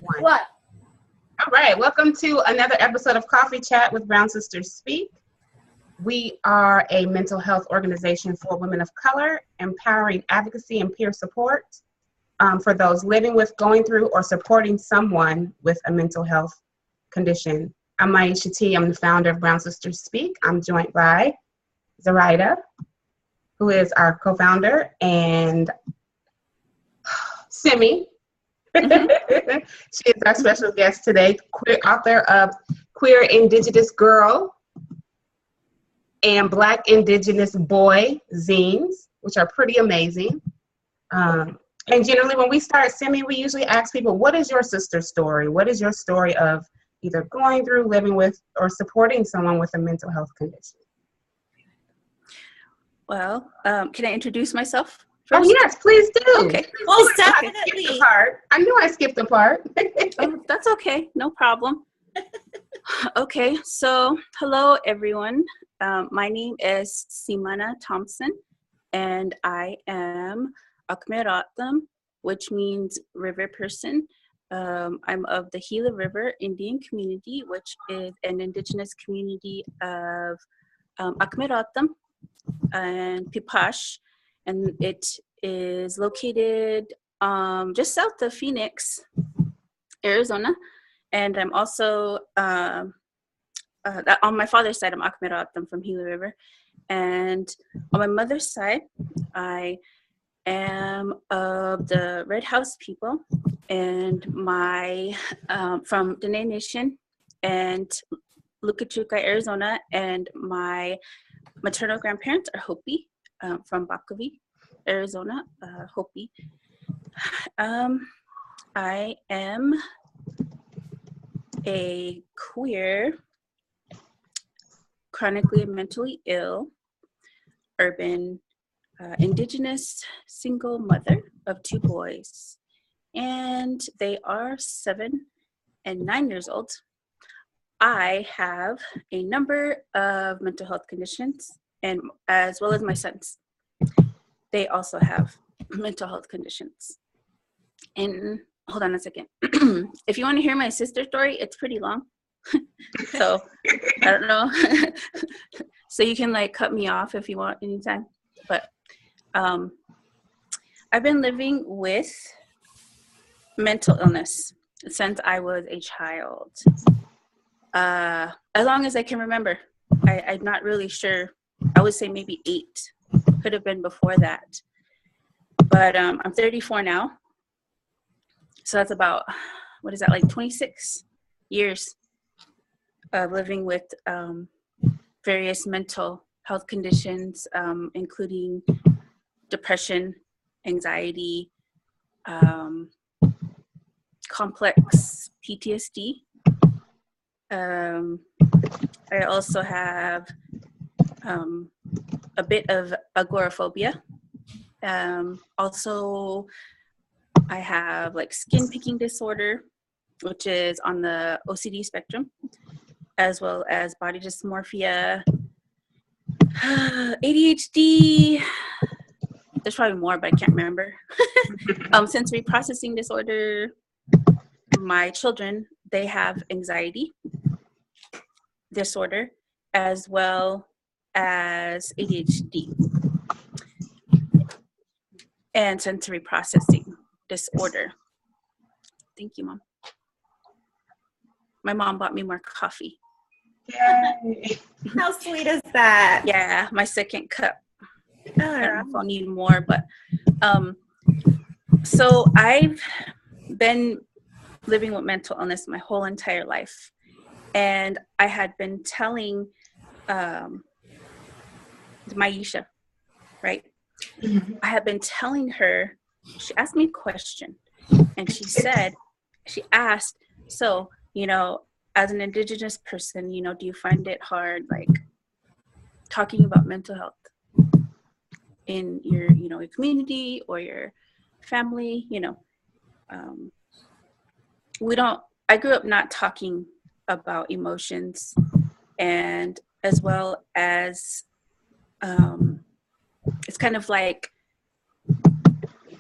What? All right, welcome to another episode of Coffee Chat with Brown Sisters Speak. We are a mental health organization for women of color, empowering advocacy and peer support for those living with, going through, or supporting someone with a mental health condition. I'm Maisha T. I'm the founder of Brown Sisters Speak. I'm joined by Zoraida, who is our co-founder, and Simi. She is our special guest today, queer author of Queer Indigenous Girl and Black Indigenous Boy zines, which are pretty amazing. And generally when we start Simi, we usually ask people, what is your sister's story? What is your story of either going through, living with, or supporting someone with a mental health condition? Well, can I introduce myself first? Oh, yes, please do. Okay. Most definitely. I knew I skipped a part. Oh, that's okay. No problem. Okay. So, hello, everyone. My name is Simana Thompson, and I am Akmeratam, which means river person. I'm of the Gila River Indian community, which is an indigenous community of Akmeratam and Pipash, and it is located just south of Phoenix, Arizona. And I'm also on my father's side, I'm Akmeratam from Gila River, and on my mother's side, I am of the Red House people, and my from Dene Nation and Lukachuka, Arizona, and my maternal grandparents are Hopi from Bakavi, Arizona, Hopi. I am a queer, chronically and mentally ill, urban, indigenous single mother of 2 boys, and they are 7 and 9 years old. I have a number of mental health conditions, and as well as my sons. They also have mental health conditions. And hold on a second. If you want to hear my sister's story, it's pretty long. So I don't know. So you can cut me off if you want anytime. But I've been living with mental illness since I was a child. As long as I can remember. I'm not really sure. I would say maybe 8. Could have been before that. But I'm 34 now. So that's about, 26 years of living with various mental health conditions, including depression, anxiety, complex PTSD. I also have a bit of agoraphobia. Also, I have skin picking disorder, which is on the OCD spectrum, as well as body dysmorphia, ADHD. There's probably more, but I can't remember. Sensory processing disorder. My children, they have anxiety disorder, as well as ADHD and sensory processing disorder. Thank you, Mom. My mom bought me more coffee. Yay. How sweet is that? Yeah, my second cup. I don't know if I'll need more, but so I've been living with mental illness my whole entire life. And I had been telling Maisha, right? Mm-hmm. I had been telling her, she asked me a question, and she asked, so, as an indigenous person, do you find it hard, talking about mental health in your, your community or your family? I grew up not talking about emotions, and as well as it's kind of like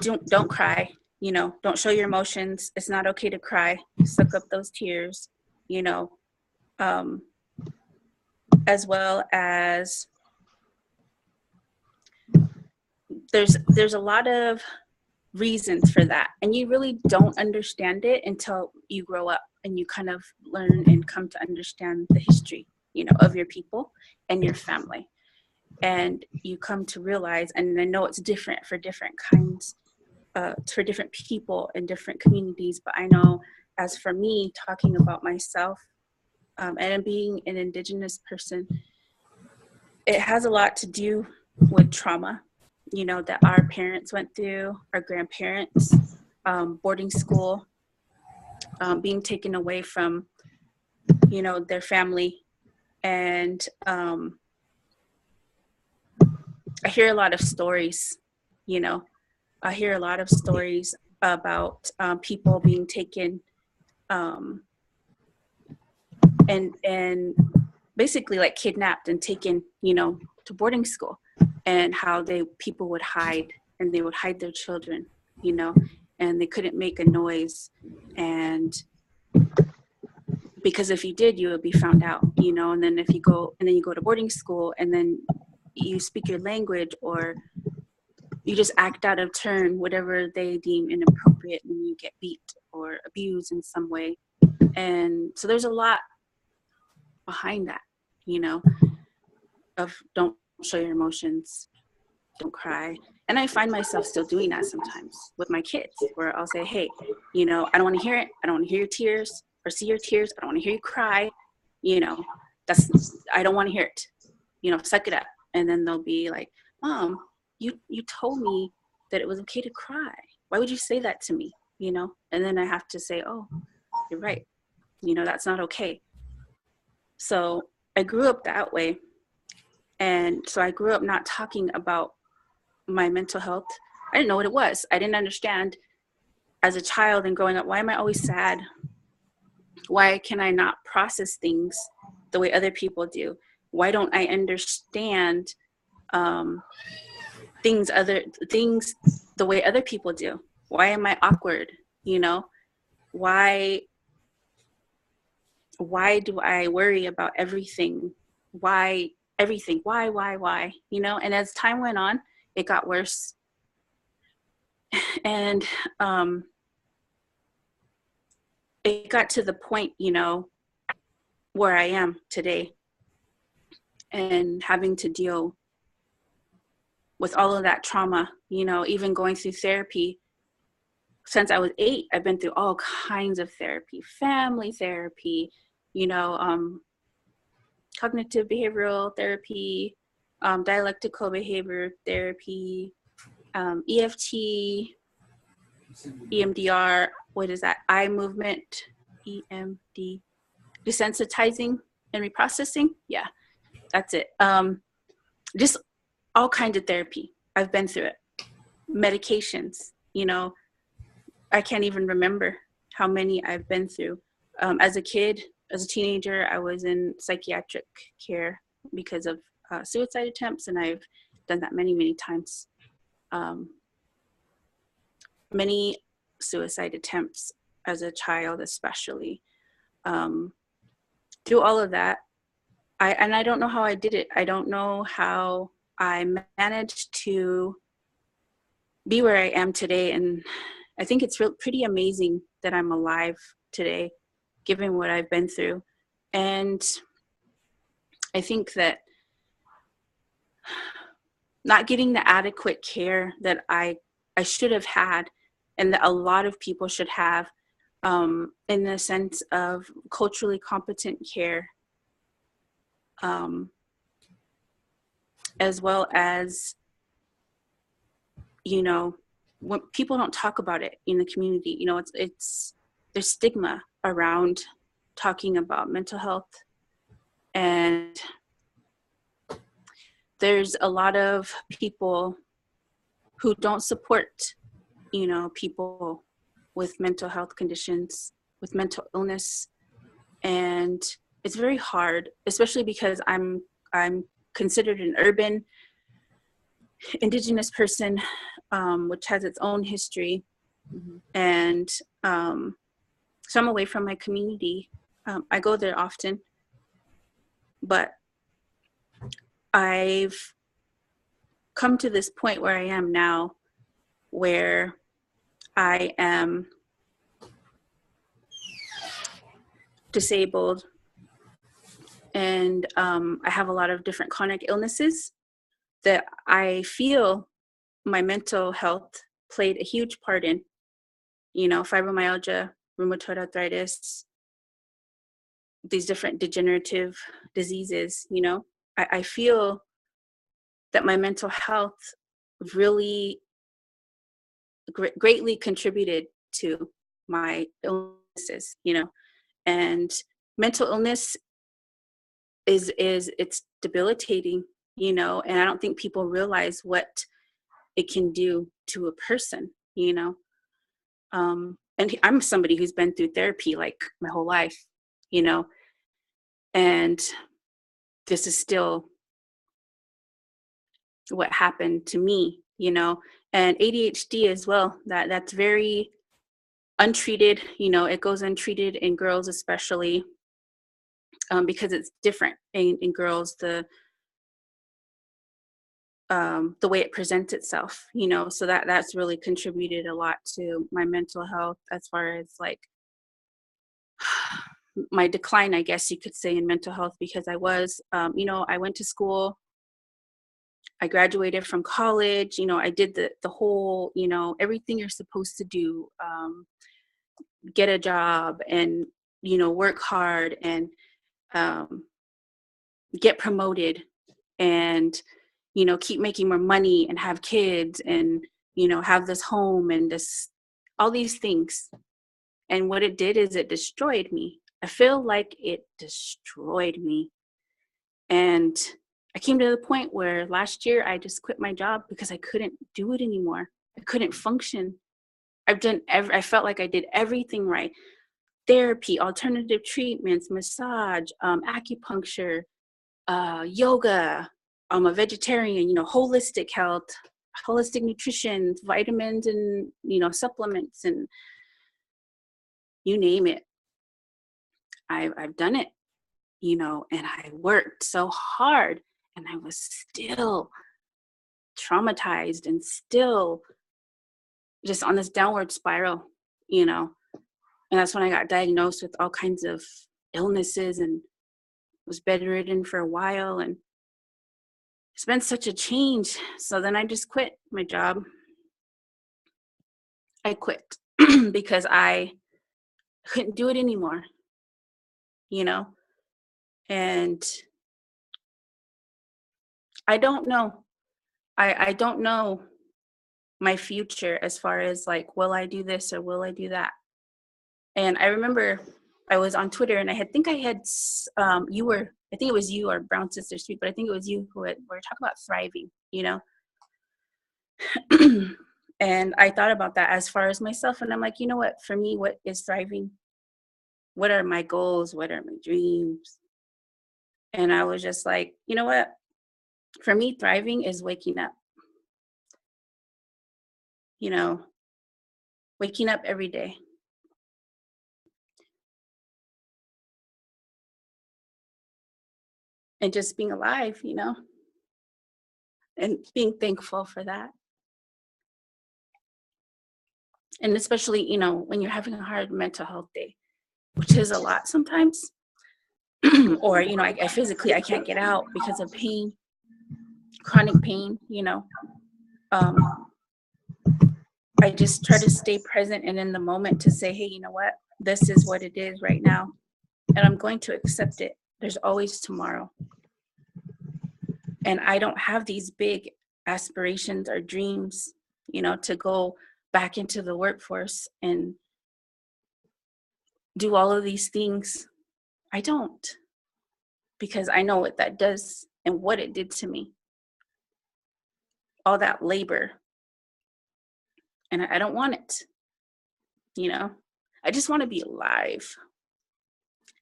don't cry, you know, don't show your emotions. It's not okay to cry. Suck up those tears, you know, as well as there's a lot of reasons for that, and you really don't understand it until you grow up and you kind of learn and come to understand the history, you know, of your people and your family, and you come to realize, and I know it's different for different kinds, for different people in different communities, but I know as for me, talking about myself, and being an Indigenous person, it has a lot to do with trauma, you know, that our parents went through, our grandparents, boarding school, being taken away from, you know, their family. And I hear a lot of stories, you know, I hear a lot of stories about people being taken and basically like kidnapped and taken, you know, to boarding school, and how people would hide, and they would hide their children, you know, and they couldn't make a noise, and because if you did, you would be found out, you know. And then you go to boarding school, and then you speak your language, or you just act out of turn, whatever they deem inappropriate, and you get beat or abused in some way. And so there's a lot behind that, you know, of don't show your emotions, don't cry. And I find myself still doing that sometimes with my kids, where I'll say, hey, you know, I don't want to hear it. I don't want to hear your tears or see your tears. I don't want to hear you cry. You know, I don't want to hear it. You know, suck it up. And then they'll be like, Mom, you told me that it was okay to cry. Why would you say that to me? You know, and then I have to say, oh, you're right. You know, that's not okay. So I grew up that way. And so I grew up not talking about my mental health. I didn't know what it was. I didn't understand as a child and growing up, why am I always sad? Why can I not process things the way other people do? Why don't I understand things the way other people do? Why am I awkward? You know, why do I worry about everything? Why everything? Why? You know, and as time went on, it got worse. And it got to the point, you know, where I am today, and having to deal with all of that trauma, you know, even going through therapy. Since I was 8, I've been through all kinds of therapy, family therapy, you know, cognitive behavioral therapy, dialectical behavior therapy, EFT, EMDR, what is that? Eye movement, EMD, desensitizing and reprocessing. Yeah, that's it. Just all kinds of therapy. I've been through it. Medications, you know, I can't even remember how many I've been through. As a kid, as a teenager, I was in psychiatric care because of suicide attempts, and I've done that many, many times. Many suicide attempts as a child, especially. Through all of that, I don't know how I did it. I don't know how I managed to be where I am today. And I think it's pretty amazing that I'm alive today, given what I've been through. And I think that not getting the adequate care that I should have had, and that a lot of people should have, in the sense of culturally competent care, as well as, you know, when people don't talk about it in the community, you know, it's there's stigma around talking about mental health, and there's a lot of people who don't support, you know, people with mental health conditions, with mental illness. And it's very hard, especially because I'm considered an urban Indigenous person, which has its own history. And so I'm away from my community. I go there often, but I've come to this point where I am now, where I am disabled, and I have a lot of different chronic illnesses that I feel my mental health played a huge part in. Fibromyalgia, rheumatoid arthritis, these different degenerative diseases. I feel that my mental health really greatly contributed to my illnesses, and mental illness is it's debilitating, and I don't think people realize what it can do to a person, and I'm somebody who's been through therapy like my whole life, and this is still what happened to me, and ADHD as well. That's very untreated, it goes untreated in girls, especially because it's different in girls, the way it presents itself, so that's really contributed a lot to my mental health, as far as like my decline, I guess you could say, in mental health, because I was, I went to school, I graduated from college, I did the whole, everything you're supposed to do, get a job and, work hard and get promoted and, keep making more money and have kids and, have this home and this, all these things. And what it did is it destroyed me. I feel like it destroyed me. And I came to the point where last year I just quit my job because I couldn't do it anymore. I couldn't function. I felt like I did everything right. Therapy, alternative treatments, massage, acupuncture, yoga. I'm a vegetarian, holistic health, holistic nutrition, vitamins and, supplements, and you name it. I've done it, and I worked so hard, and I was still traumatized and still just on this downward spiral, and that's when I got diagnosed with all kinds of illnesses and was bedridden for a while, and it's been such a change. So then I just quit my job. I quit because I couldn't do it anymore, and I don't know. I don't know my future as far as like, will I do this or will I do that? And I remember I was on Twitter and I think it was you or Brown Sister Speak, but I think it was you who were talking about thriving, And I thought about that as far as myself. And I'm like, you know what, for me, what is thriving? What are my goals? What are my dreams? And I was just like, you know what? For me, thriving is waking up. Waking up every day. And just being alive, and being thankful for that. And especially, when you're having a hard mental health day, which is a lot sometimes, or, I physically, I can't get out because of pain, chronic pain, I just try to stay present and in the moment to say, hey, you know what, this is what it is right now, and I'm going to accept it. There's always tomorrow. And I don't have these big aspirations or dreams, to go back into the workforce and do all of these things. I don't, because I know what that does and what it did to me. All that labor. And I don't want it, I just want to be alive.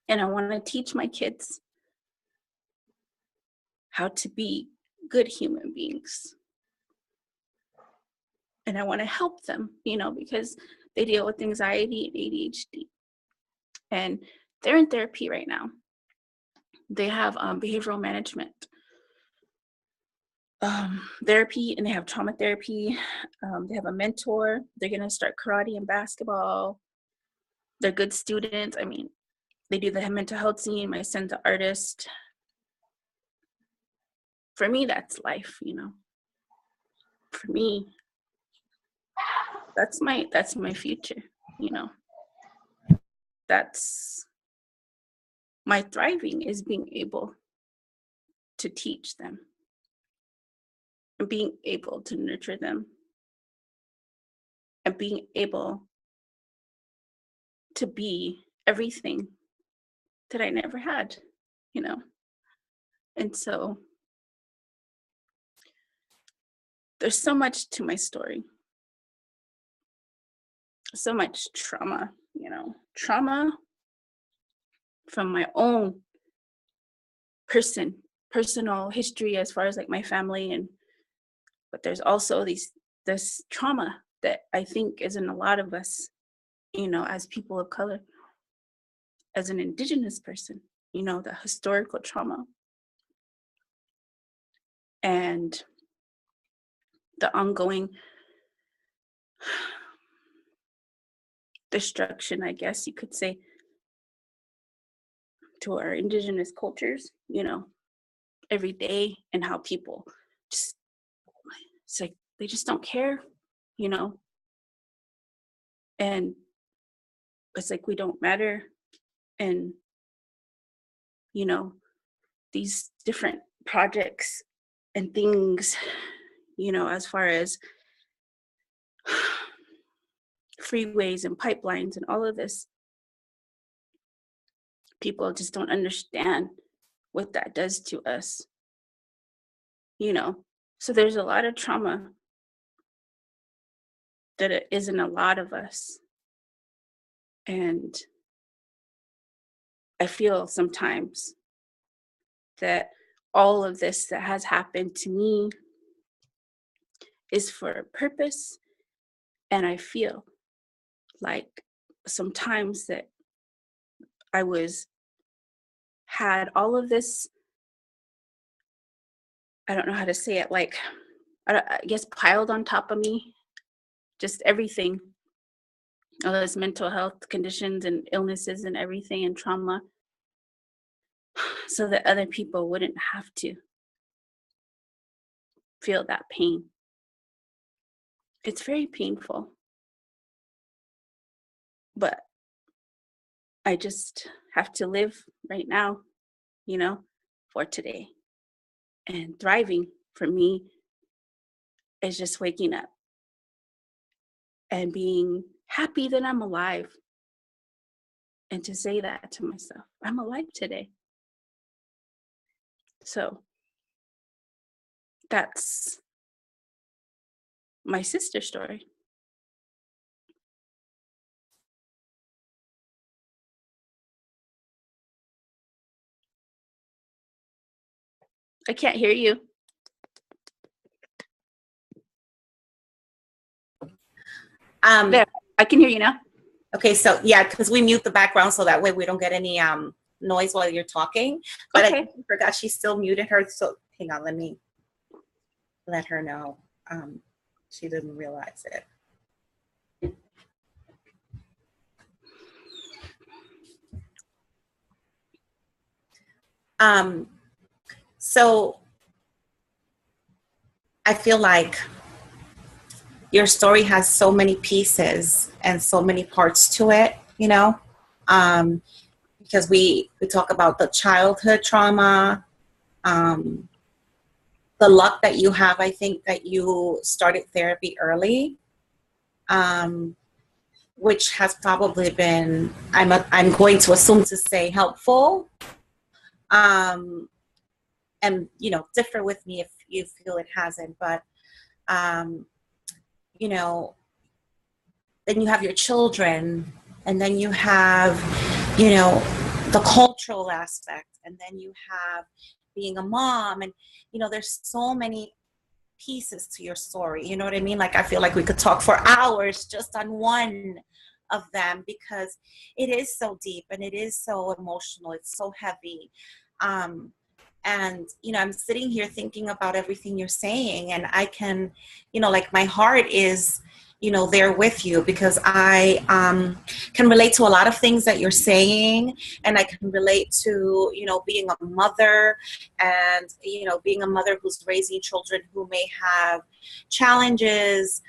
And I want to teach my kids how to be good human beings. and I want to help them, because they deal with anxiety and ADHD. And they're in therapy right now. They have behavioral management therapy, and they have trauma therapy. They have a mentor. They're going to start karate and basketball. They're good students. I mean, they do the mental health scene. My son's an artist. For me, that's life, For me, that's my future, That's my thriving, is being able to teach them and being able to nurture them and being able to be everything that I never had, And so there's so much to my story, so much trauma, trauma from my own personal history as far as like my family, but there's also this trauma that I think is in a lot of us, as people of color, as an Indigenous person, the historical trauma and the ongoing destruction, I guess you could say, to our Indigenous cultures, every day, and how people just, it's like they just don't care, and it's like we don't matter. And these different projects and things, as far as freeways and pipelines and all of this, people just don't understand what that does to us, so there's a lot of trauma that it is in a lot of us. And I feel sometimes that all of this that has happened to me is for a purpose. And I feel like sometimes that I had all of this, I don't know how to say it, like, I guess piled on top of me, just everything, all those mental health conditions and illnesses and everything and trauma, so that other people wouldn't have to feel that pain. It's very painful, but I just have to live right now, for today. And thriving for me is just waking up and being happy that I'm alive. And to say that to myself, I'm alive today. So that's my sister's story. I can't hear you. There, I can hear you now. Okay, so yeah, because we mute the background so that way we don't get any noise while you're talking. But okay. I forgot she still muted her. So hang on, let me let her know. She didn't realize it. So I feel like your story has so many pieces and so many parts to it, because we talk about the childhood trauma, the luck that you have. I think that you started therapy early, which has probably been, I'm going to assume to say helpful, and differ with me if you feel it hasn't, but then you have your children, and then you have, the cultural aspect, and then you have being a mom, and, there's so many pieces to your story. You know what I mean? Like, I feel like we could talk for hours just on one of them, because it is so deep and it is so emotional. It's so heavy. And, you know, I'm sitting here thinking about everything you're saying, and I can, you know, like, my heart is, you know, there with you, because I can relate to a lot of things that you're saying, and I can relate to, you know, being a mother, and, you know, being a mother who's raising children who may have challenges.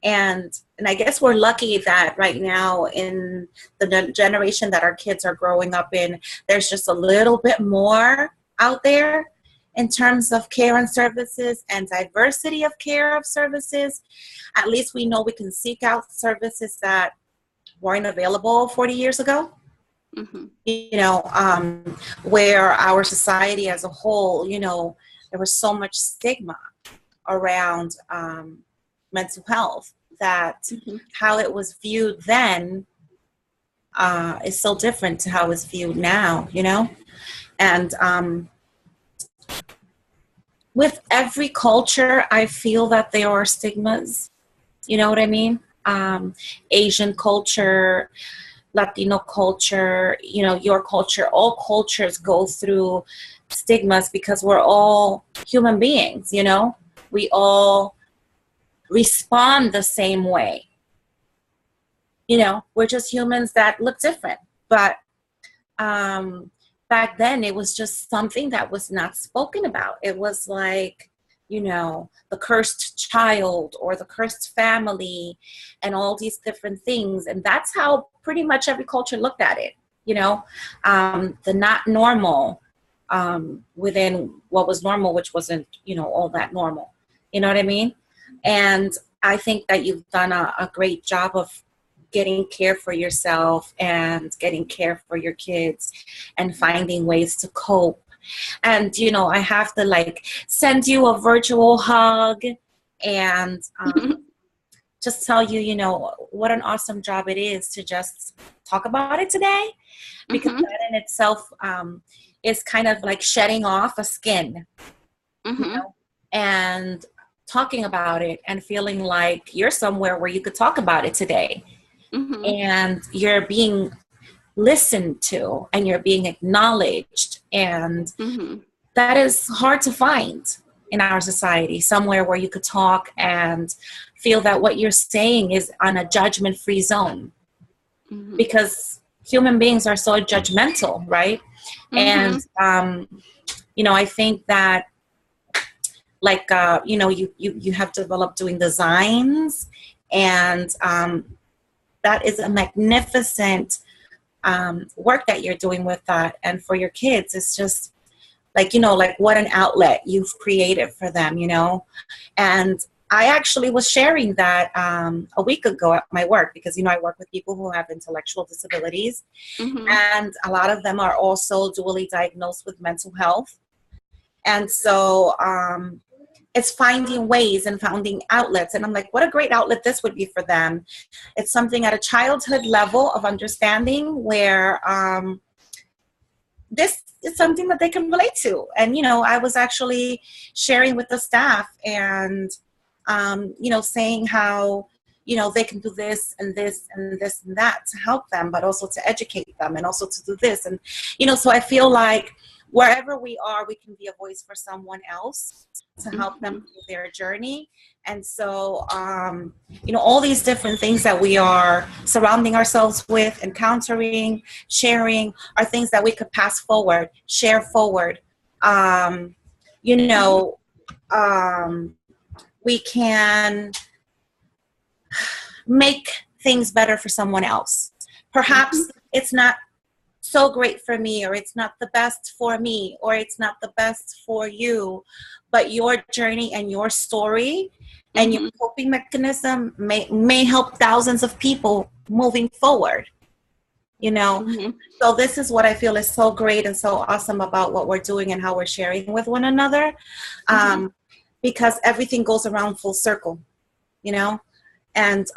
And I guess we're lucky that right now, in the generation that our kids are growing up in, there's just a little bit more out there in terms of care and services and diversity of care of services. At least we know we can seek out services that weren't available 40 years ago. Mm-hmm. You know, where our society as a whole, you know, there was so much stigma around mental health, that mm-hmm. how it was viewed then is so different to how it's viewed now, you know? And with every culture, I feel that there are stigmas, you know what I mean? Asian culture, Latino culture, you know, your culture, all cultures go through stigmas, because we're all human beings, you know? We all respond the same way. You know, we're just humans that look different. But back then, it was just something that was not spoken about. It was like, you know, the cursed child or the cursed family and all these different things. And that's how pretty much every culture looked at it, you know, the not normal within what was normal, which wasn't, you know, all that normal. You know what I mean? And I think that you've done a great job of getting care for yourself and getting care for your kids and finding ways to cope. And, you know, I have to, like, send you a virtual hug and just tell you, you know, what an awesome job it is to just talk about it today, because mm-hmm. that in itself is kind of like shedding off a skin, mm-hmm. you know, and talking about it and feeling like you're somewhere where you could talk about it today. Mm-hmm. And you're being listened to and you're being acknowledged. And mm-hmm. that is hard to find in our society, somewhere where you could talk and feel that what you're saying is on a judgment-free zone. Mm-hmm. Because human beings are so judgmental, right? Mm-hmm. And, you know, I think that, like, you know, you have developed doing designs, and that is a magnificent work that you're doing with that. And for your kids, it's just like, you know, like, what an outlet you've created for them, you know. And I actually was sharing that a week ago at my work, because, you know, I work with people who have intellectual disabilities, mm-hmm. and a lot of them are also dually diagnosed with mental health. And so it's finding ways and finding outlets. And I'm like, what a great outlet this would be for them. It's something at a childhood level of understanding where this is something that they can relate to. And, you know, I was actually sharing with the staff and, you know, saying how, you know, they can do this and this and this and that to help them, but also to educate them and also to do this. And, you know, so I feel like wherever we are, we can be a voice for someone else to help them through their journey. And so, you know, all these different things that we are surrounding ourselves with, encountering, sharing, are things that we could pass forward, share forward. You know, we can make things better for someone else. Perhaps it's not so great for me, or it's not the best for me, or it's not the best for you, but your journey and your story and your coping mechanism may help thousands of people moving forward, you know. So this is what I feel is so great and so awesome about what we're doing and how we're sharing with one another, because everything goes around full circle, you know. And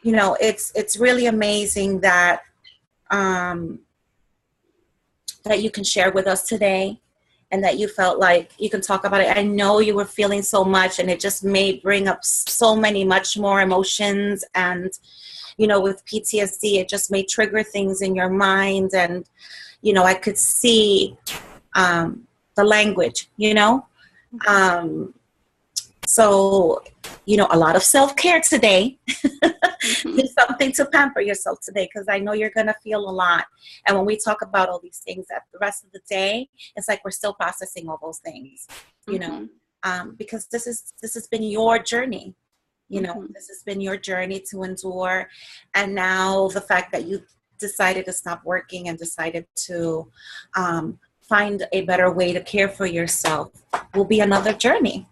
you know, it's really amazing that that you can share with us today. and that you felt like you can talk about it. I know you were feeling so much, and it just may bring up so many much more emotions. And, you know, with PTSD, it just may trigger things in your mind. And, you know, I could see the language, you know. So, you know, a lot of self-care today. Do something to pamper yourself today, because I know you're going to feel a lot. And when we talk about all these things at the rest of the day, it's like we're still processing all those things, you know, because this has been your journey. You know, this has been your journey to endure. And now the fact that you decided to stop working and decided to find a better way to care for yourself will be another journey.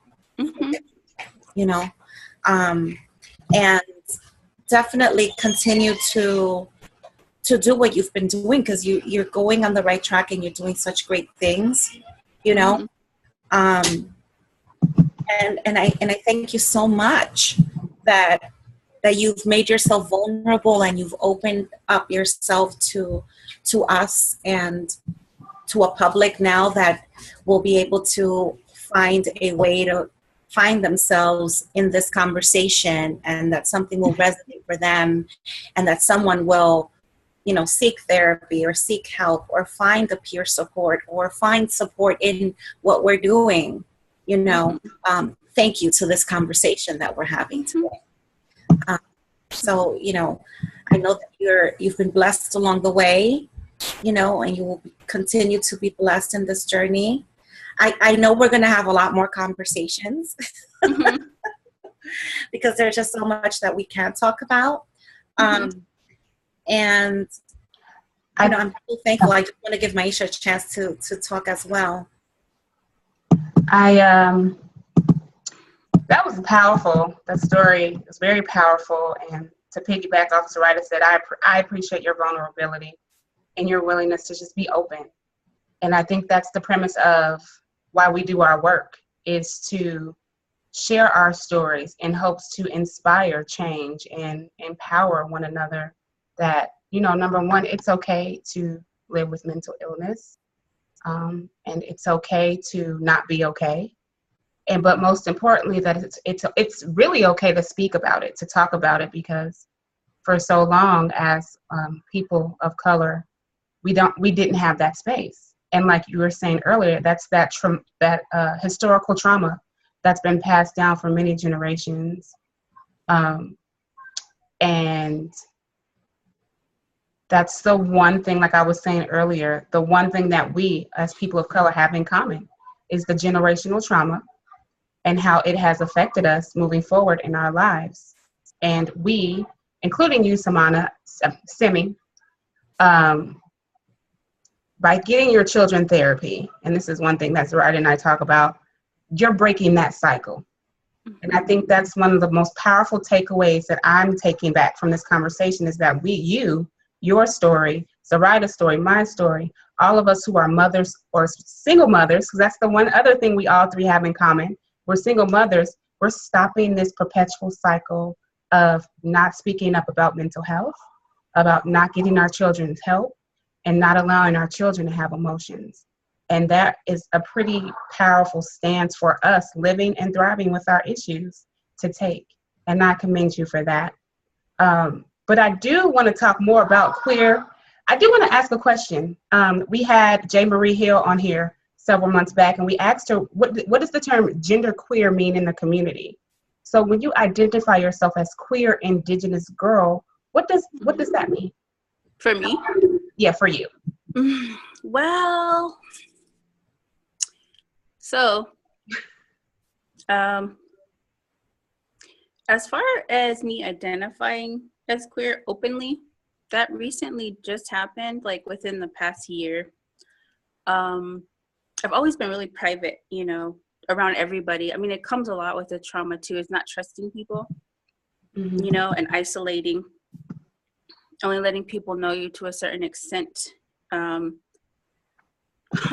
You know, and definitely continue to do what you've been doing, because you're going on the right track and you're doing such great things, you know. And I thank you so much that you've made yourself vulnerable and you've opened up yourself to us and to a public now that will be able to find a way to find themselves in this conversation, and that something will resonate for them, and that someone will, you know, seek therapy or seek help or find the peer support or find support in what we're doing, you know. Thank you to this conversation that we're having today. So, you know, I know that you've been blessed along the way, you know, and you will continue to be blessed in this journey. I know we're going to have a lot more conversations because there's just so much that we can't talk about. And I know I'm so thankful. I just want to give Maisha a chance to talk as well. That was powerful. That story was very powerful. And to piggyback off what Zoraida said, I appreciate your vulnerability and your willingness to just be open. And I think that's the premise of why we do our work, is to share our stories in hopes to inspire change and empower one another that, you know, number one, it's okay to live with mental illness. And it's okay to not be okay. But most importantly, that it's really okay to speak about it, to talk about it, because for so long as people of color, we didn't have that space. And like you were saying earlier, that's that historical trauma that's been passed down for many generations. And that's the one thing, like I was saying earlier, the one thing that we as people of color have in common is the generational trauma and how it has affected us moving forward in our lives. And we, including you, Simi, by getting your children therapy, and this is one thing that Zoraida and I talk about, you're breaking that cycle. And I think that's one of the most powerful takeaways that I'm taking back from this conversation, is that your story, Zoraida's story, my story, all of us who are mothers or single mothers, because that's the one other thing we all three have in common. We're single mothers. We're stopping this perpetual cycle of not speaking up about mental health, about not getting our children help, and not allowing our children to have emotions. And that is a pretty powerful stance for us living and thriving with our issues to take. And I commend you for that. But I do want to talk more about queer. I do want to ask a question. We had J. Marie Hill on here several months back, and we asked her, what does the term gender queer mean in the community? So when you identify yourself as queer Indigenous girl, what does that mean? For me? Yeah, for you. Well, so as far as me identifying as queer openly, that recently just happened, like within the past year. I've always been really private, you know, around everybody. I mean, it comes a lot with the trauma too. It's not trusting people, you know, and isolating, only letting people know you to a certain extent,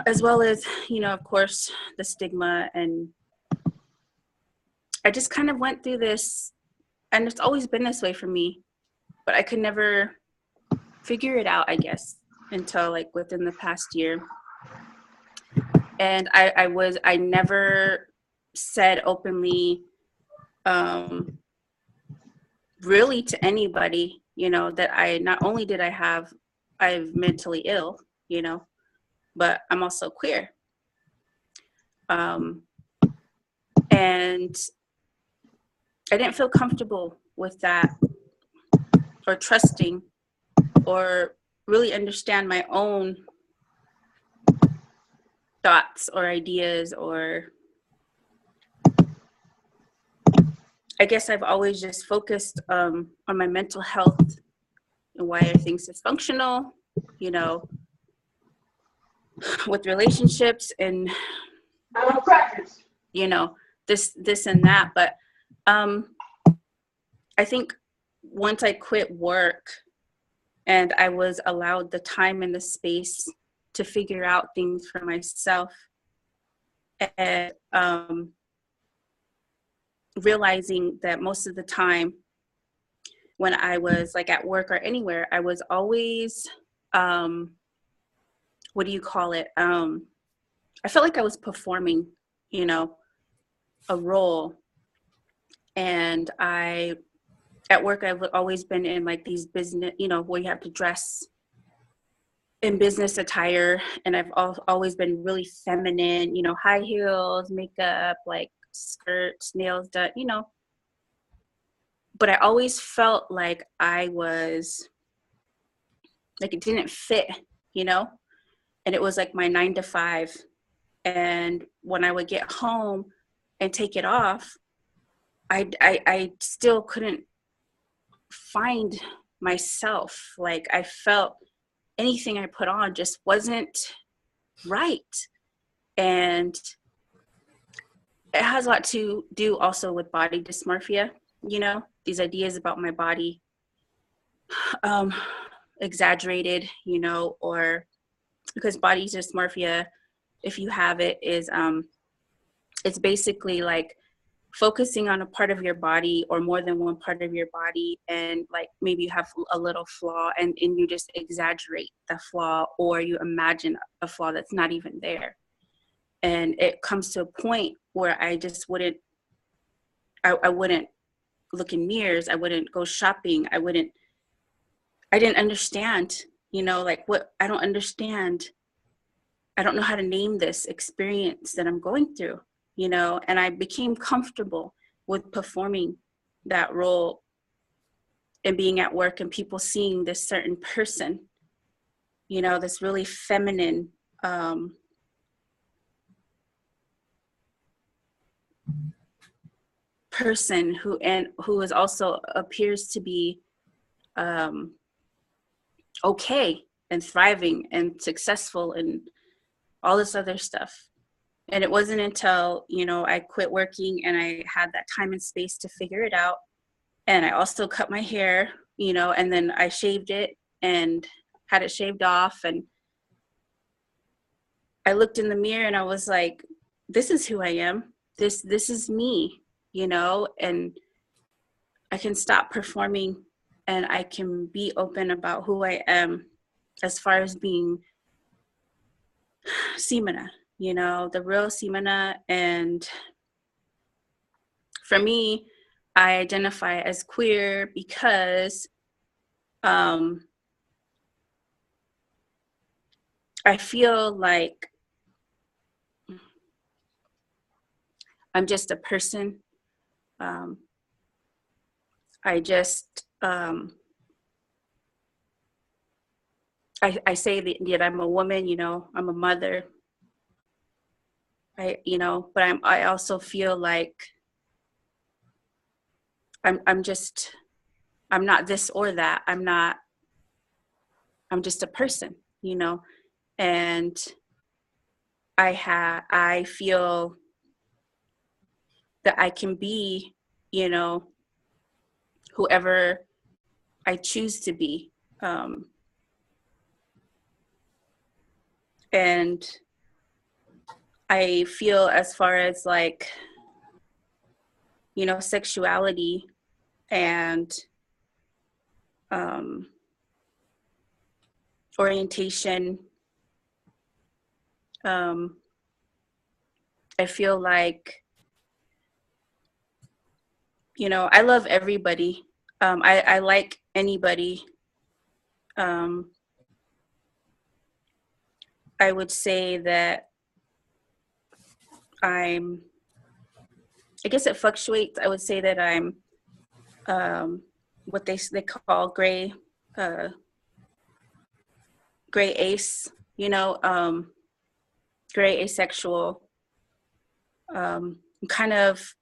as well as, you know, of course, the stigma. And I just kind of went through this, and it's always been this way for me, but I could never figure it out, I guess, until like within the past year. And I never said openly, really to anybody, you know, that not only did I'm mentally ill, you know, but I'm also queer. And I didn't feel comfortable with that, or trusting, or really understand my own thoughts or ideas, or I guess I've always just focused on my mental health and why are things dysfunctional, you know, with relationships and, you know, this and that. But I think once I quit work and I was allowed the time and the space to figure out things for myself, and realizing that most of the time when I was like at work or anywhere, I was always, what do you call it? I felt like I was performing, you know, a role. And at work, I've always been in like these business, you know, where you have to dress in business attire. And I've always been really feminine, you know, high heels, makeup, like skirts, nails done, you know. But I always felt like I was, like it didn't fit, you know. And it was like my 9 to 5. And when I would get home and take it off, I still couldn't find myself. Like I felt anything I put on just wasn't right. And it has a lot to do also with body dysmorphia, you know, these ideas about my body, exaggerated, you know, or because body dysmorphia, if you have it, is it's basically like focusing on a part of your body or more than one part of your body, and like maybe you have a little flaw and you just exaggerate the flaw, or you imagine a flaw that's not even there. And it comes to a point where I just wouldn't, I wouldn't look in mirrors, I wouldn't go shopping, I didn't understand, you know, like what, I don't understand, I don't know how to name this experience that I'm going through, you know. And I became comfortable with performing that role and being at work and people seeing this certain person, you know, this really feminine, person who is also appears to be okay and thriving and successful and all this other stuff. And it wasn't until, you know, I quit working and I had that time and space to figure it out. And I also cut my hair, you know, and then I shaved it and had it shaved off. And I looked in the mirror and I was like, this is who I am. This is me, you know, and I can stop performing and I can be open about who I am as far as being Simona, you know, the real Simona. And for me, I identify as queer because I feel like I'm just a person. I just, I say that I'm a woman, you know, I'm a mother. You know, but I also feel like I'm not this or that. I'm just a person, you know. And I feel that I can be, you know, whoever I choose to be. And I feel as far as like, you know, sexuality and orientation, I feel like, you know, I love everybody. I like anybody. I would say that I guess it fluctuates. I would say that I'm what they call gray ace, you know, gray asexual. Kind of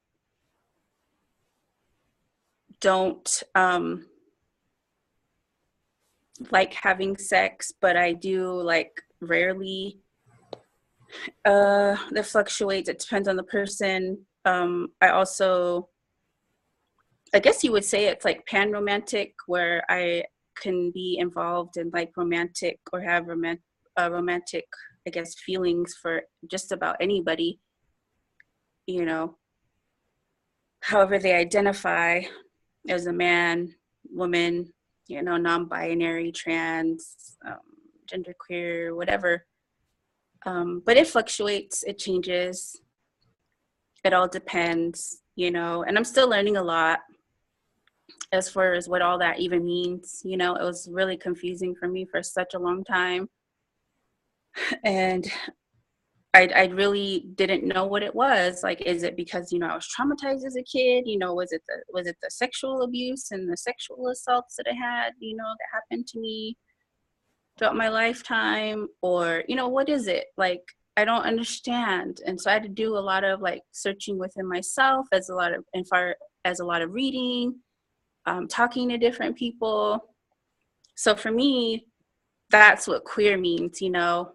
don't like having sex, but I do like rarely. That fluctuates. It depends on the person. I also, I guess you would say it's like pan-romantic, where I can be involved in like romantic or have romantic, I guess, feelings for just about anybody, you know, however they identify, as a man, woman, you know, non-binary, trans, genderqueer, whatever. But it fluctuates, it changes. It all depends, you know, and I'm still learning a lot as far as what all that even means. You know, it was really confusing for me for such a long time. And I really didn't know what it was. Like, is it because, you know, I was traumatized as a kid? You know, was it the sexual abuse and the sexual assaults that I had, you know, that happened to me throughout my lifetime? Or, you know, what is it? Like, I don't understand. And so I had to do a lot of like searching within myself, as a lot of reading, talking to different people. So for me, that's what queer means, you know.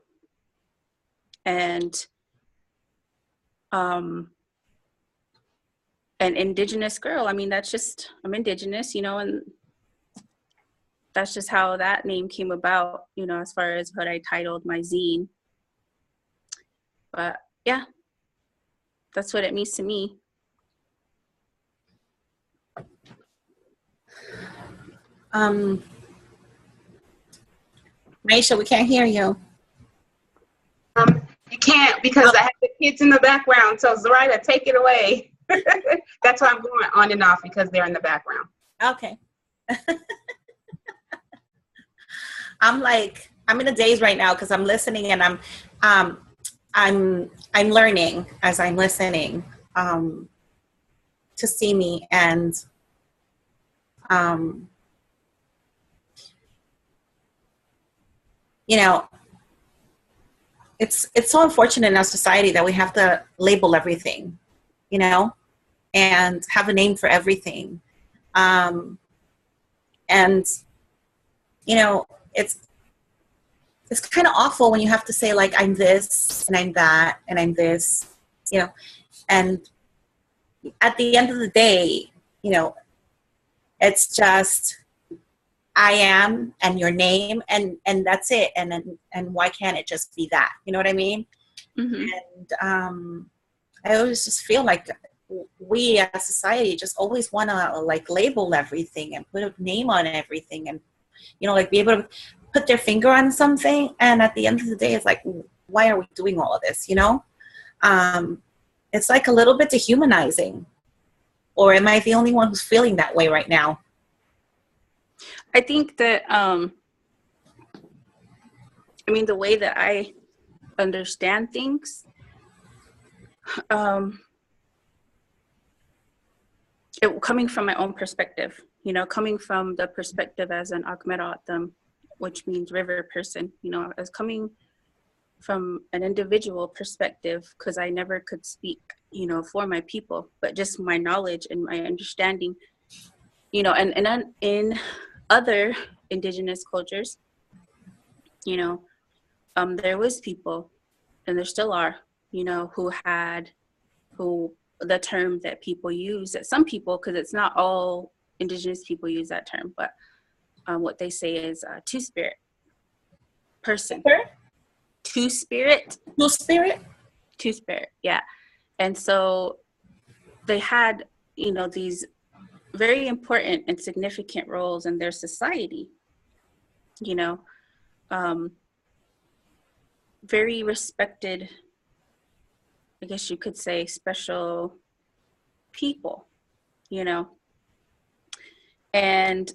And an indigenous girl, I mean, I'm indigenous, you know, and that's just how that name came about, you know, as far as what I titled my zine. But yeah, that's what it means to me. Maisha, we can't hear you. You can't, because I have the kids in the background. So Zoraida, take it away. That's why I'm going on and off, because they're in the background. Okay. I'm in a daze right now because I'm listening, and I'm learning as I'm listening to see me, and you know, it's so unfortunate in our society that we have to label everything, you know, and have a name for everything. And, you know, it's kind of awful when you have to say, like, I'm this and I'm that and I'm this, you know, and at the end of the day, you know, it's just I am and your name, and that's it. And why can't it just be that? You know what I mean? Mm-hmm. And I always just feel like we as society just always want to like label everything and put a name on everything, and, you know, like be able to put their finger on something. And at the end of the day, it's like, why are we doing all of this? You know, it's like a little bit dehumanizing. Or am I the only one who's feeling that way right now? I think that, I mean, the way that I understand things, coming from my own perspective, you know, coming from the perspective as an Akmeratam, which means river person, you know, as coming from an individual perspective, because I never could speak, you know, for my people, but just my knowledge and my understanding, you know, and in other indigenous cultures, you know, there was people, and there still are, you know, who the term that people use, that some people, because it's not all indigenous people use that term, but what they say is two-spirit person. Two-spirit, yeah. And so they had, you know, these very important and significant roles in their society, you know, very respected I guess you could say, special people, you know. And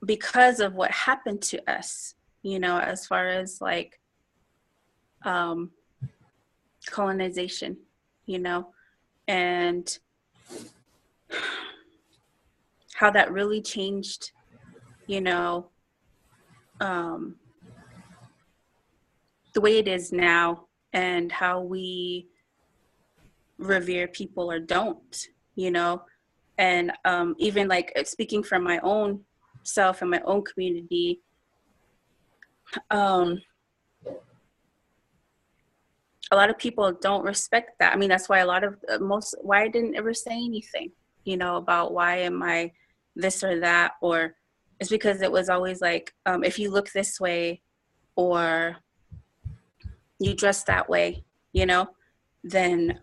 because of what happened to us, you know, as far as like colonization, you know, and how that really changed, you know, the way it is now, and how we revere people or don't, you know. And even like speaking from my own self and my own community, a lot of people don't respect that. I mean, that's why a lot of why I didn't ever say anything, you know, about why am I this or that, or it's because it was always like, if you look this way or you dress that way, you know, then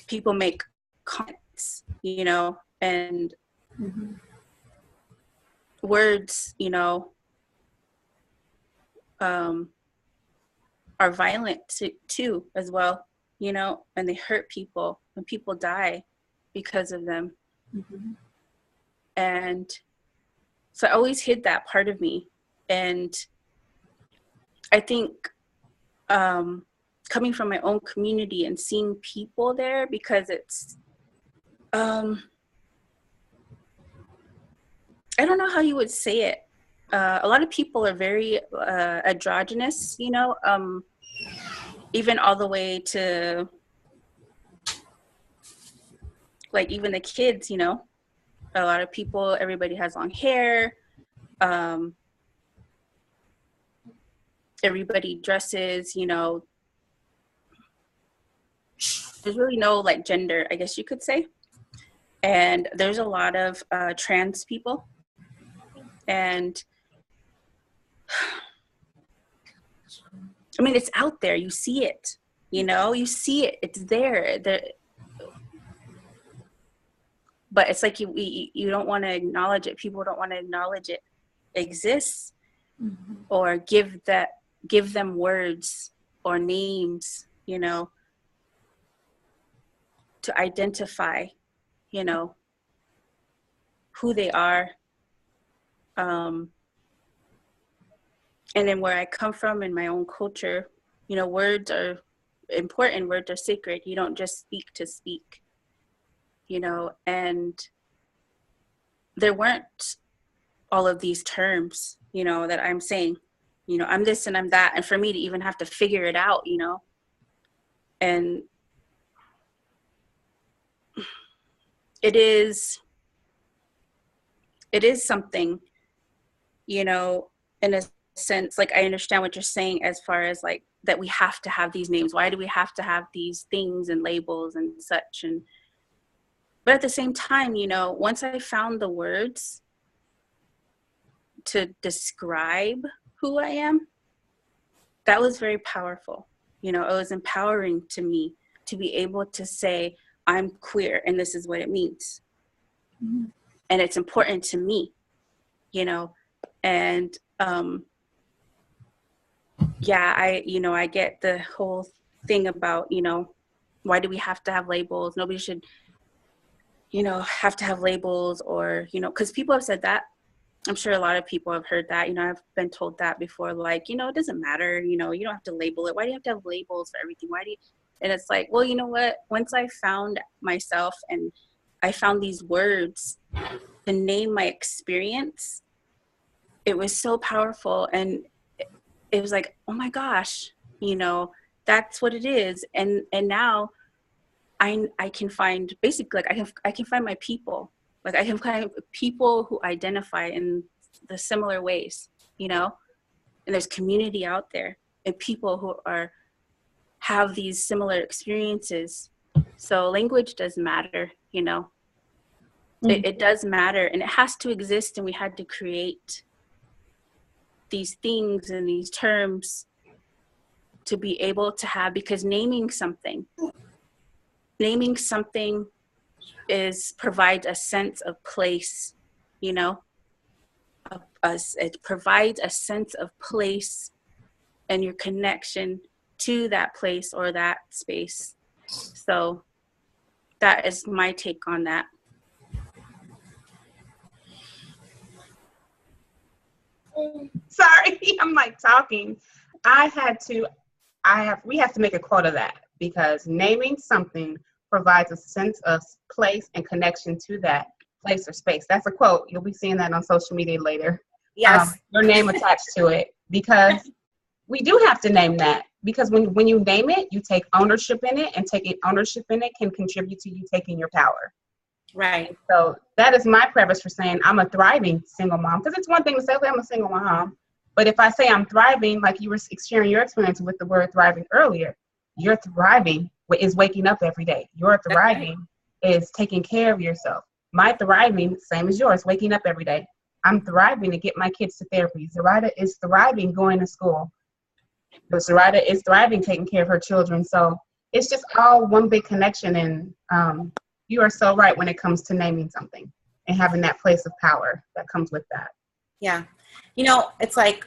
people make comments, you know, and words, you know, are violent too as well, you know, and they hurt people, and people die because of them. And so I always hid that part of me. And I think coming from my own community and seeing people there, because it's I don't know how you would say it. A lot of people are very androgynous, you know, even all the way to like even the kids, you know. A lot of people, everybody has long hair. Everybody dresses, you know. There's really no like gender, I guess you could say. And there's a lot of trans people. And I mean, it's out there. You see it, you know, you see it. It's there. But it's like you don't want to acknowledge it. People don't want to acknowledge it exists, or give them words or names, you know, to identify, you know, who they are. And then where I come from in my own culture, you know, words are important, words are sacred. You don't just speak to speak, you know. And there weren't all of these terms, you know, that I'm saying, you know, I'm this and I'm that. And for me to even have to figure it out, you know, and it is something, you know, in a sense. Like, I understand what you're saying as far as like that we have to have these names. Why do we have to have these things and labels and such? And but at the same time, you know, once I found the words to describe who I am, that was very powerful. You know, it was empowering to me to be able to say, I'm queer and this is what it means. And it's important to me, you know. And yeah, I get the whole thing about, you know, why do we have to have labels? Nobody should, you know, have to have labels, or, you know, because people have said that. I'm sure a lot of people have heard that. You know, I've been told that before, like, you know, it doesn't matter, you know, you don't have to label it. Why do you have to have labels for everything? Why do you? And it's like, well, you know what? Once I found myself and I found these words to name my experience, it was so powerful. And it was like, oh my gosh, you know, that's what it is. And now I can find basically, like, I can find my people. Like, I can find people who identify in the similar ways, you know, and there's community out there and people who have these similar experiences. So language does matter, you know. It does matter, and it has to exist, and we had to create these things and these terms to be able to have, because naming something provides a sense of place, you know. It provides a sense of place and your connection to that place or that space. So that is my take on that. Sorry, I'm like talking. We have to make a quote of that, because naming something provides a sense of place and connection to that place or space. That's a quote. You'll be seeing that on social media later. Yes. Your name attached to it, because we do have to name that, because when you name it, you take ownership in it, and taking ownership in it can contribute to you taking your power. Right. So that is my preface for saying I'm a thriving single mom, because it's one thing to say, okay, I'm a single mom. But if I say I'm thriving, like you were sharing your experience with the word thriving earlier, your thriving is waking up every day. Your thriving is taking care of yourself. My thriving, same as yours, waking up every day. I'm thriving to get my kids to therapy. Zoraida is thriving going to school. But Zoraida is thriving taking care of her children. So it's just all one big connection. And you are so right when it comes to naming something and having that place of power that comes with that. Yeah. You know, it's like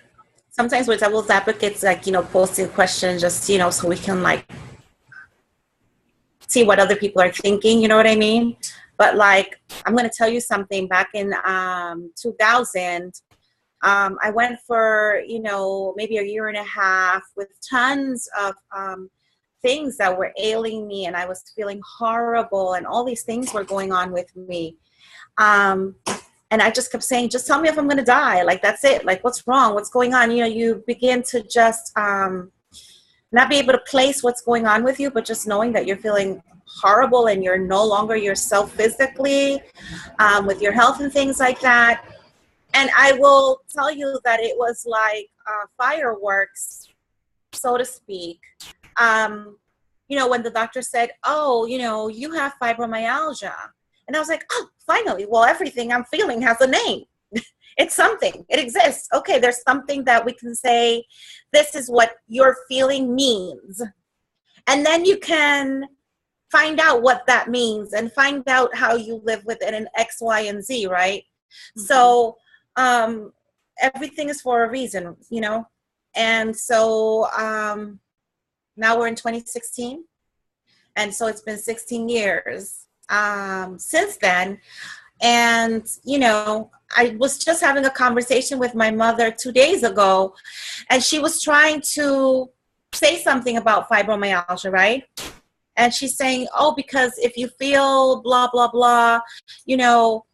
sometimes with devil's advocates, like, you know, posting questions just, you know, so we can like see what other people are thinking, you know what I mean? But like, I'm going to tell you something. Back in 2000, I went for, you know, maybe a year and a half with tons of things that were ailing me, and I was feeling horrible, and all these things were going on with me. And I just kept saying, just tell me if I'm going to die. Like, that's it. Like, what's wrong? What's going on? You know, you begin to just not be able to place what's going on with you, but just knowing that you're feeling horrible and you're no longer yourself physically, with your health and things like that. And I will tell you that it was like fireworks, so to speak. You know, when the doctor said, oh, you know, you have fibromyalgia. And I was like, oh, finally, well, everything I'm feeling has a name. It's something. It exists. Okay, there's something that we can say, this is what your feeling means. And then you can find out what that means and find out how you live with it in X, Y, and Z, right? Mm-hmm. So everything is for a reason, you know? And so now we're in 2016. And so it's been 16 years since then. And, you know, I was just having a conversation with my mother 2 days ago, and she was trying to say something about fibromyalgia, right? And she's saying, oh, because if you feel blah, blah, blah, you know,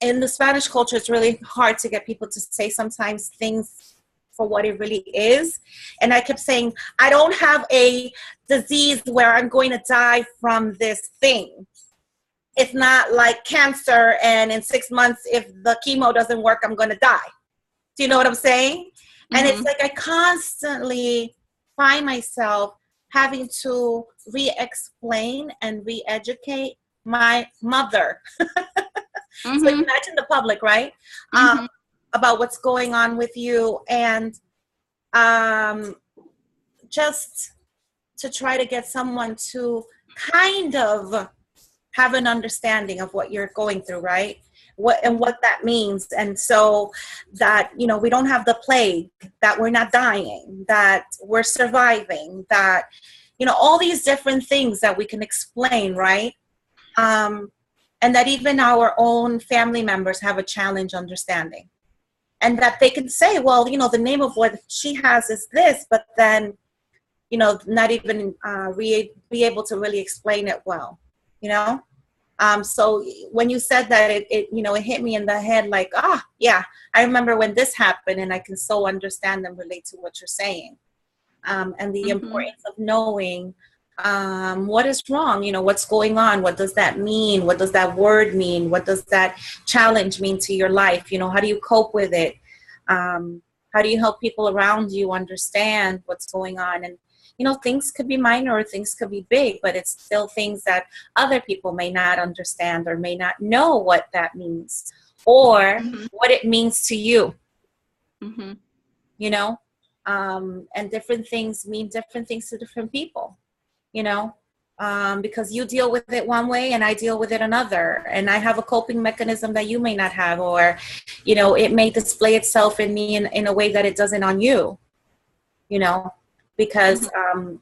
in the Spanish culture, it's really hard to get people to say sometimes things for what it really is. And I kept saying, I don't have a disease where I'm going to die from this thing. It's not like cancer, and in 6 months, if the chemo doesn't work, I'm going to die. Do you know what I'm saying? Mm-hmm. And it's like I constantly find myself having to re-explain and re-educate my mother. Mm-hmm. So imagine the public, right? Mm-hmm. About what's going on with you, and just to try to get someone to kind of have an understanding of what you're going through, right? What that means. And so that, you know, we don't have the plague, that we're not dying, that we're surviving, that, you know, all these different things that we can explain, right? And that even our own family members have a challenge understanding. And that they can say, well, you know, the name of what she has is this, but then, you know, not even be able to really explain it well, you know? So when you said that, it you know, it hit me in the head like, yeah, I remember when this happened, and I can so understand and relate to what you're saying. And the mm-hmm. importance of knowing what is wrong, you know, what's going on, what does that mean, what does that word mean, what does that challenge mean to your life, you know, how do you cope with it, how do you help people around you understand what's going on. And you know, things could be minor or things could be big, but it's still things that other people may not understand or may not know what that means, or mm-hmm. what it means to you. Mm-hmm. You know, and different things mean different things to different people, you know, because you deal with it one way and I deal with it another, and I have a coping mechanism that you may not have, or, you know, it may display itself in me in a way that it doesn't on you, you know. because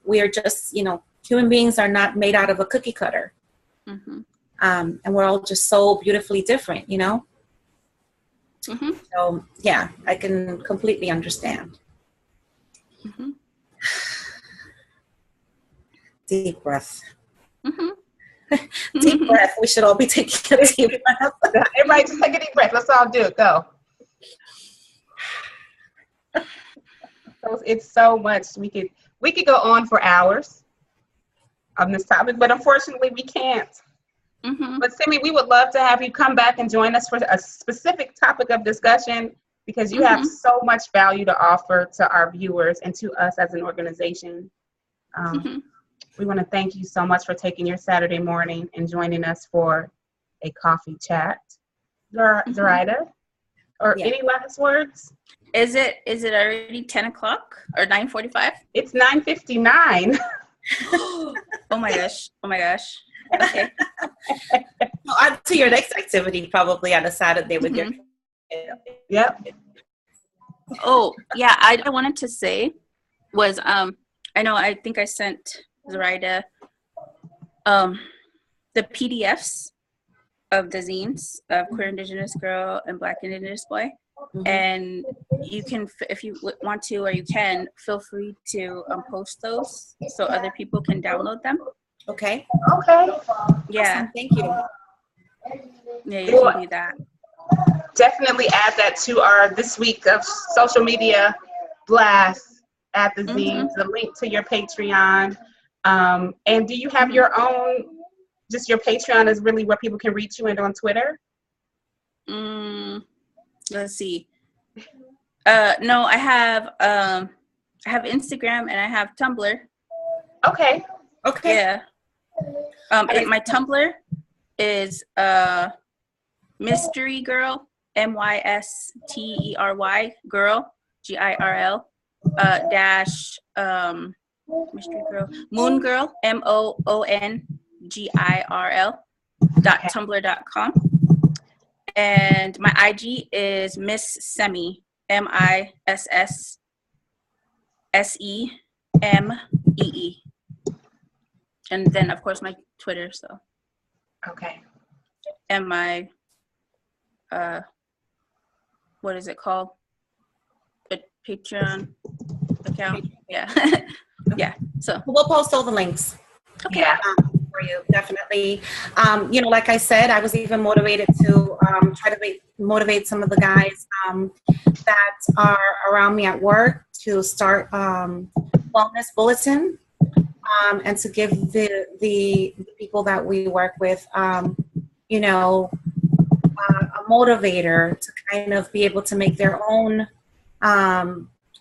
we are just, human beings are not made out of a cookie cutter. And we're all just so beautifully different, So yeah, I can completely understand. Deep breath. Deep breath. We should all be taking a deep breath. Everybody just take a deep breath. Let's all do it. Go. So it's so much. We could go on for hours on this topic, but unfortunately we can't. But Simi, we would love to have you come back and join us for a specific topic of discussion, because you have so much value to offer to our viewers and to us as an organization. We want to thank you so much for taking your Saturday morning and joining us for a coffee chat. Zoraida, or any last words? Is it already 10 o'clock or 9:45? It's 9:59. Oh my gosh. Okay. Well, on to your next activity, probably on a Saturday with your Yep. Oh, yeah, I wanted to say was, I think I sent Zoraida the PDFs of the zines of Queer Indigenous Girl and Black Indigenous Boy. And you can, if you want to, or you can, feel free to post those so other people can download them. Okay. Yeah. Awesome. Thank you. Yeah, you can do that. Definitely add that to our this week of social media blast at the zines, the link to your Patreon. And do you have your own, just your Patreon is really where people can reach you, and on Twitter? Let's see. No, I have Instagram and I have Tumblr. Okay. Yeah. My Tumblr is Mystery Girl, MYSTERY Girl, GIRL dash Mystery Girl, Moon Girl, MOONGIRL.tumblr.com. And my IG is Miss Semi, MISSSEMEE. And then, of course, my Twitter, so. Okay. And my, what is it called? A Patreon account. Yeah. Yeah. So we'll post all the links. Okay. Yeah. For you, definitely. Like I said, I was even motivated to try to motivate some of the guys that are around me at work to start wellness bulletin, and to give the people that we work with, a motivator to kind of be able to make their own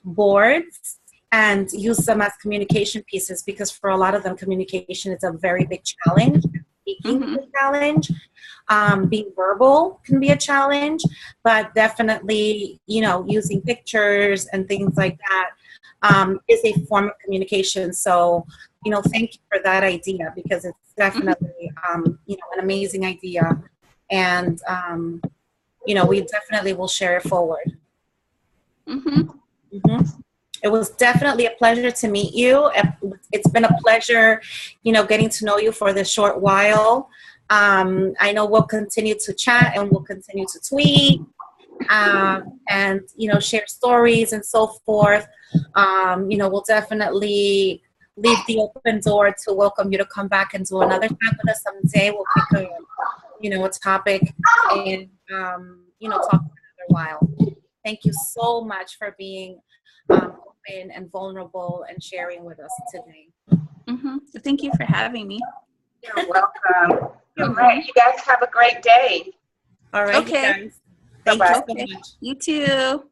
boards and use them as communication pieces, because for a lot of them, communication is a very big challenge. Speaking is a challenge. Being verbal can be a challenge, but definitely, using pictures and things like that is a form of communication. So, thank you for that idea, because it's definitely, an amazing idea. And, we definitely will share it forward. It was definitely a pleasure to meet you. It's been a pleasure, getting to know you for this short while. I know we'll continue to chat and we'll continue to tweet, and, share stories and so forth. We'll definitely leave the open door to welcome you to come back and do another chat with us someday. We'll pick a topic and, talk for another while. Thank you so much for being open and vulnerable and sharing with us today. Thank you for having me. You're welcome. All right, you guys have a great day. All right, Okay. you guys. Thank you so much. You too.